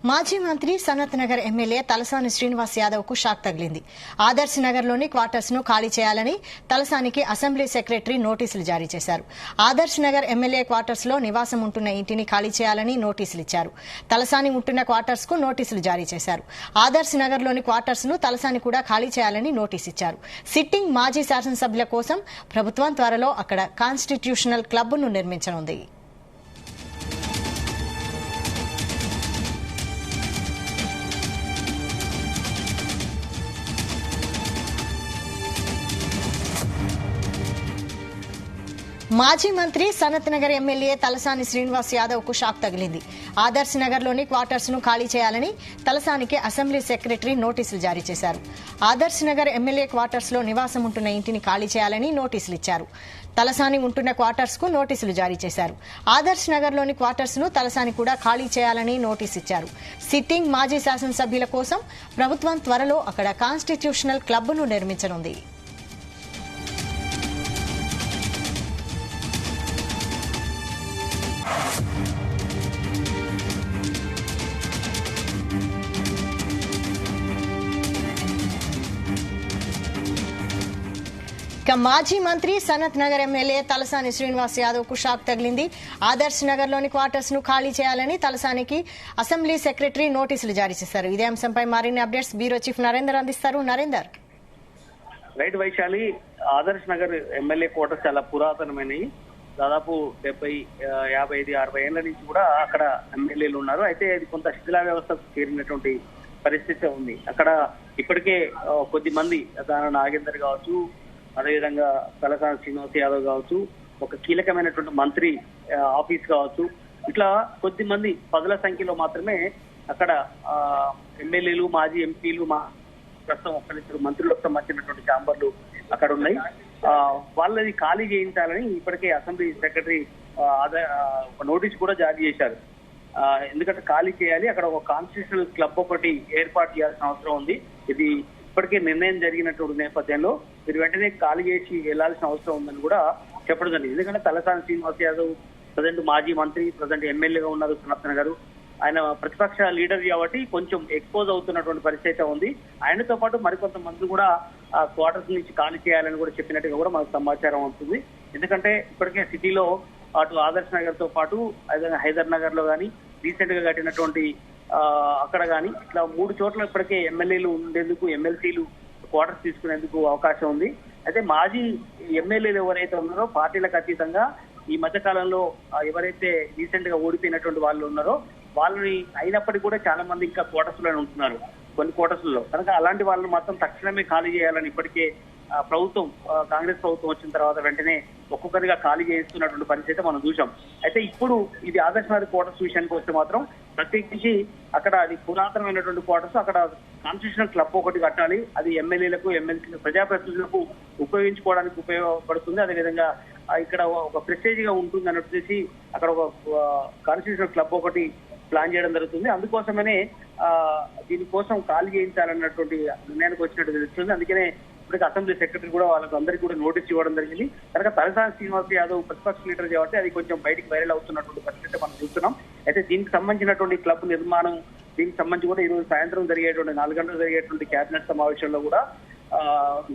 మాజీ మంత్రి సనత్ నగర్ ఎమ్మెల్యే తలసాని శ్రీనివాస్ యాదవ్ కు షాక్ తగిలింది. ఆదర్శ్ నగర్ లోని క్వార్టర్స్ ను ఖాళీ చేయాలని తలసానికి అసెంబ్లీ సెక్రటరీ నోటీసులు జారీ చేశారు. ఆదర్శ్ నగర్ ఎమ్మెల్యే క్వార్టర్స్ లో నివాసం ఉంటున్న ఇంటిని ఖాళీ చేయాలని నోటీసులు ఇచ్చారు. తలసాని ఉంటున్న క్వార్టర్స్ కు నోటీసులు జారీ చేశారు. ఆదర్శ్ నగర్ లోని క్వార్టర్స్ ను తలసాని కూడా ఖాళీ చేయాలని నోటీసు ఇచ్చారు. సిట్టింగ్ మాజీ శాసనసభ్యుల కోసం ప్రభుత్వం త్వరలో అక్కడ కాన్స్టిట్యూషనల్ క్లబ్ ను నిర్మించనుంది. మాజీ మంత్రి సనత్ నగర్ ఎమ్మెల్యే తలసాని శ్రీనివాస్ యాదవ్ కు షాక్ తగిలింది. ఆదర్శ్ నగర్ లోని క్వార్టర్స్ ను ఖాళీ చేయాలని తలసానికి అసెంబ్లీ సెక్రటరీ నోటీసులు జారీ చేశారు. ఆదర్శ్ నగర్ ఎమ్మెల్యే క్వార్టర్స్ లో నివాసం ఉంటున్న ఇంటిని ఖాళీ చేయాలని నోటీసులు ఇచ్చారు. తలసాని ఉంటున్న క్వార్టర్స్ కు నోటీసులు జారీ చేశారు. ఆదర్శ్ నగర్ లోని క్వార్టర్స్ ను తలసాని కూడా ఖాళీ చేయాలని నోటీసు ఇచ్చారు. సిట్టింగ్ మాజీ శాసనసభ్యుల కోసం ప్రభుత్వం త్వరలో అక్కడ కాన్స్టిట్యూషనల్ క్లబ్ ను నిర్మించనుంది. మాజీ మంత్రి సనత్ నగర్ ఎమ్మెల్యే తలసాని శ్రీనివాస్ యాదవ్ కు షాక్ తగిలింది. ఆదర్శ్ నగర్ లోని క్వార్టర్స్ ను ఖాళీ చేయాలని తలసానికి అసెంబ్లీ సెక్రటరీ నోటీసులు జారీ చేశారు. ఇదే అంశంపై మరిన్ని అప్డేట్స్ బ్యూరో చీఫ్ నరేందర్ అందిస్తారు. Narender. Right Vaishali, Adarsh Nagar MLA quarters చాలా పురాతనమైనవి. దాదాపు 70, 55, 60 ఏళ్ల నుంచి కూడా అక్కడ ఎమ్మెల్యేలు ఉన్నారు. అయితే అది కొంత శిథిలా వ్యవస్థకు చేరినటువంటి పరిస్థితి ఉంది. అక్కడ ఇప్పటికే కొద్ది మంది నాగేందర్ కావచ్చు, అదేవిధంగా తలసాని శ్రీనివాస్ యాదవ్ కావచ్చు, ఒక కీలకమైనటువంటి మంత్రి ఆఫీస్ కావచ్చు, ఇట్లా కొద్ది మంది పదుల సంఖ్యలో మాత్రమే అక్కడ ఎమ్మెల్యేలు, మాజీ ఎంపీలు, ప్రస్తుతం ఒక్కరిద్దరు మంత్రులకు సంబంధించినటువంటి ఛాంబర్లు అక్కడ ఉన్నాయి. వాళ్ళని ఖాళీ చేయించాలని ఇప్పటికే అసెంబ్లీ సెక్రటరీ ఒక నోటీస్ కూడా జారీ చేశారు. ఎందుకంటే ఖాళీ చేయాలి, అక్కడ ఒక కాన్స్టిట్యూషనల్ క్లబ్ ఒకటి ఏర్పాటు చేయాల్సిన అవసరం ఉంది. ఇది ఇప్పటికే నిర్ణయం జరిగినటువంటి నేపథ్యంలో మీరు వెంటనే ఖాళీ చేసి వెళ్లాల్సిన అవసరం ఉందని కూడా చెప్పడం జరిగింది. ఎందుకంటే తలసాని శ్రీనివాస్ యాదవ్ ప్రజెంట్ మాజీ మంత్రి, ప్రజెంట్ ఎమ్మెల్యేగా ఉన్నారు సనత్ నగర్. ఆయన ప్రతిపక్ష లీడర్ కాబట్టి కొంచెం ఎక్స్పోజ్ అవుతున్నటువంటి పరిస్థితి ఉంది. ఆయనతో పాటు మరికొంత మంది కూడా క్వార్టర్స్ నుంచి ఖాళీ చేయాలని కూడా చెప్పినట్టుగా కూడా మనకు సమాచారం అవుతుంది. ఎందుకంటే ఇప్పటికే సిటీలో అటు ఆదర్శ్ నగర్ తో పాటు హైదర్ నగర్ లో కానీ రీసెంట్ గా కట్టినటువంటి అక్కడ కానీ ఇట్లా 3 చోట్ల ఇప్పటికే ఎమ్మెల్యేలు ఉండేందుకు, ఎమ్మెల్సీలు క్వార్టర్స్ తీసుకునేందుకు అవకాశం ఉంది. అయితే మాజీ ఎమ్మెల్యేలు ఎవరైతే ఉన్నారో పార్టీలకు అతీతంగా ఈ మధ్య కాలంలో ఎవరైతే రీసెంట్ గా ఓడిపోయినటువంటి వాళ్ళు ఉన్నారో వాళ్ళని అయినప్పటికీ కూడా చాలా మంది ఇంకా క్వార్టర్స్ లోనే ఉంటున్నారు కొన్ని క్వార్టర్స్ లో. కనుక అలాంటి వాళ్ళని మాత్రం తక్షణమే ఖాళీ చేయాలని ఇప్పటికే ప్రభుత్వం, కాంగ్రెస్ ప్రభుత్వం వచ్చిన తర్వాత వెంటనే ఒక్కొక్కరిగా ఖాళీ చేస్తున్నటువంటి పరిస్థితి మనం చూసాం. అయితే ఇప్పుడు ఇది ఆదర్శ్ నగర్ క్వార్టర్స్ విషయానికి వస్తే మాత్రం ప్రత్యేకించి అక్కడ అది పురాతనమైనటువంటి క్వార్టర్స్, అక్కడ కాన్స్టిట్యూషనల్ క్లబ్ ఒకటి కట్టాలి. అది ఎమ్మెల్యేలకు, ఎమ్మెల్సీలకు, ప్రజాప్రతినిధులకు ఉపయోగించుకోవడానికి ఉపయోగపడుతుంది. అదేవిధంగా ఇక్కడ ఒక ప్రెస్టేజ్ గా ఉంటుంది అని వచ్చేసి అక్కడ ఒక కాన్స్టిట్యూషనల్ క్లబ్ ఒకటి ప్లాన్ చేయడం జరుగుతుంది. అందుకోసమనే దీనికోసం ఖాళీ చేయించాలన్నటువంటి నిర్ణయానికి వచ్చినట్టు తెలుస్తుంది. అందుకనే ఇప్పటికి అసెంబ్లీ సెక్రటరీ కూడా వాళ్ళకి అందరికీ కూడా నోటీస్ ఇవ్వడం జరిగింది. కనుక తలసాని శ్రీనివాస్ యాదవ్ ప్రతిపక్ష లీడర్ కాబట్టి అది కొంచెం బయటికి వైరల్ అవుతున్నటువంటి పరిస్థితి మనం చూస్తున్నాం. అయితే దీనికి సంబంధించినటువంటి క్లబ్ నిర్మాణం, దీనికి సంబంధించి కూడా ఈ రోజు సాయంత్రం జరిగేటువంటి 4 గంటలు జరిగేటువంటి కేబినెట్ సమావేశంలో కూడా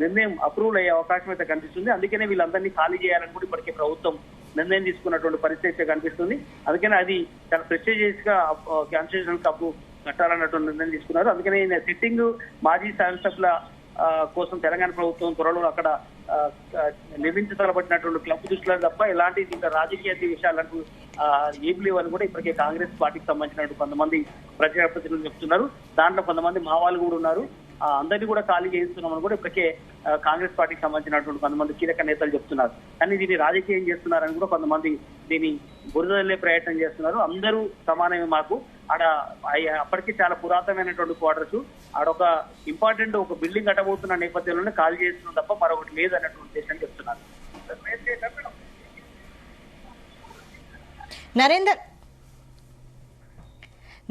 నిర్ణయం అప్రూవల్ అయ్యే అవకాశం అయితే కనిపిస్తుంది. అందుకనే వీళ్ళందరినీ ఖాళీ చేయాలని కూడా ఇప్పటికే ప్రభుత్వం నిర్ణయం తీసుకున్నటువంటి పరిస్థితి కనిపిస్తుంది. అందుకనే అది చాలా ప్రెస్టీజియస్ గా కాన్స్టిట్యూషనల్ క్లబ్ కట్టాలన్నటువంటి నిర్ణయం తీసుకున్నారు. అందుకనే సిట్టింగ్ మాజీ శాసనసభ్యుల కోసం తెలంగాణ ప్రభుత్వం త్వరలో అక్కడ నిర్మించతలబడినటువంటి క్లబ్ దృష్టిలో తప్ప ఎలాంటి ఇంకా రాజకీయ విషయాలకు ఏం లేవని కూడా ఇప్పటికే కాంగ్రెస్ పార్టీకి సంబంధించినటువంటి కొంతమంది ప్రజాప్రతినిధులు చెప్తున్నారు. దాంట్లో కొంతమంది మా వాళ్ళు కూడా ఉన్నారు. అందరినీ కూడా ఖాళీ చేస్తున్నామని కూడా ఇప్పటికే కాంగ్రెస్ పార్టీకి సంబంధించినటువంటి కొంతమంది కీలక నేతలు చెప్తున్నారు. కానీ దీన్ని రాజకీయం చేస్తున్నారని కూడా కొంతమంది దీన్ని బురదల్లే ప్రయత్నం చేస్తున్నారు. అందరూ సమానమే మాకు, ఆడ అప్పటికే చాలా పురాతనమైనటువంటి క్వార్టర్స్, ఆడొక ఇంపార్టెంట్ ఒక బిల్డింగ్ కట్టబోతున్న నేపథ్యంలోనే ఖాళీ చేస్తున్నాం తప్ప మరొకటి లేదు అన్నటువంటి ఉద్దేశం చెప్తున్నారు.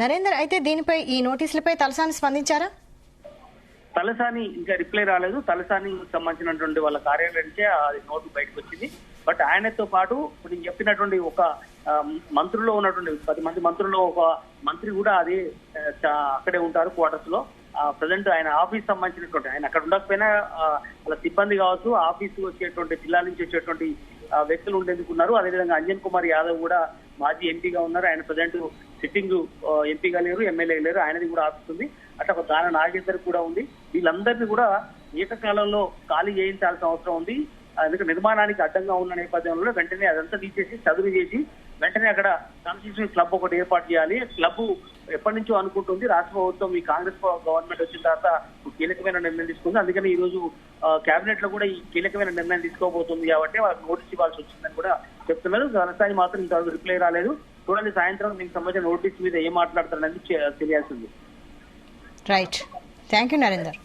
నరేందర్, అయితే దీనిపై ఈ నోటీసులపై తలసాని స్పందించారా? తలసాని ఇంకా రిప్లై రాలేదు. తలసాని సంబంధించినటువంటి వాళ్ళ కార్యాలయం నుంచే అది నోటు బయటకు వచ్చింది. బట్ ఆయనతో పాటు ఇప్పుడు నేను చెప్పినటువంటి ఒక మంత్రుల్లో ఉన్నటువంటి 10 మంది మంత్రుల్లో ఒక మంత్రి కూడా అదే అక్కడే ఉంటారు క్వార్టర్స్ లో. ప్రజెంట్ ఆయన ఆఫీస్ సంబంధించినటువంటి ఆయన అక్కడ ఉండకపోయినా వాళ్ళ సిబ్బంది కావచ్చు, ఆఫీసు వచ్చేటువంటి జిల్లా నుంచి వచ్చేటువంటి వ్యక్తులు ఉండేందుకున్నారు. అదేవిధంగా అంజన్ కుమార్ యాదవ్ కూడా మాజీ ఎంపీగా ఉన్నారు. ఆయన ప్రజెంట్ సిట్టింగ్ ఎంపీగా లేరు, ఎమ్మెల్యే లేరు, ఆయనది కూడా ఆఫీస్ ఉంది. అట్లా ఒక దాన నాగేందర్ కూడా ఉంది. వీళ్ళందరినీ కూడా ఏకకాలంలో ఖాళీ చేయించాల్సిన అవసరం ఉంది. ఎందుకంటే నిర్మాణానికి అడ్డంగా ఉన్న నేపథ్యంలో వెంటనే అదంతా తీసేసి చదువు చేసి వెంటనే అక్కడ కాన్స్టిట్యూషన్ క్లబ్ ఒకటి ఏర్పాటు చేయాలి. క్లబ్ ఎప్పటి నుంచో అనుకుంటుంది, రాష్ట్ర ప్రభుత్వం ఈ కాంగ్రెస్ గవర్నమెంట్ వచ్చిన తర్వాత కీలకమైన నిర్ణయం తీసుకుంది. అందుకని ఈ రోజు కేబినెట్ లో కూడా ఈ కీలకమైన నిర్ణయం తీసుకోబోతుంది కాబట్టి వాళ్ళకి నోటీస్ ఇవ్వాల్సి వచ్చిందని కూడా చెప్తున్నారు. ఘనస్థాయి మాత్రం ఇంతవరకు రిప్లై రాలేదు. చూడండి సాయంత్రం దీనికి సంబంధించిన నోటీస్ మీద ఏం మాట్లాడతారనేది తెలియాల్సింది. Right, thank you Narender.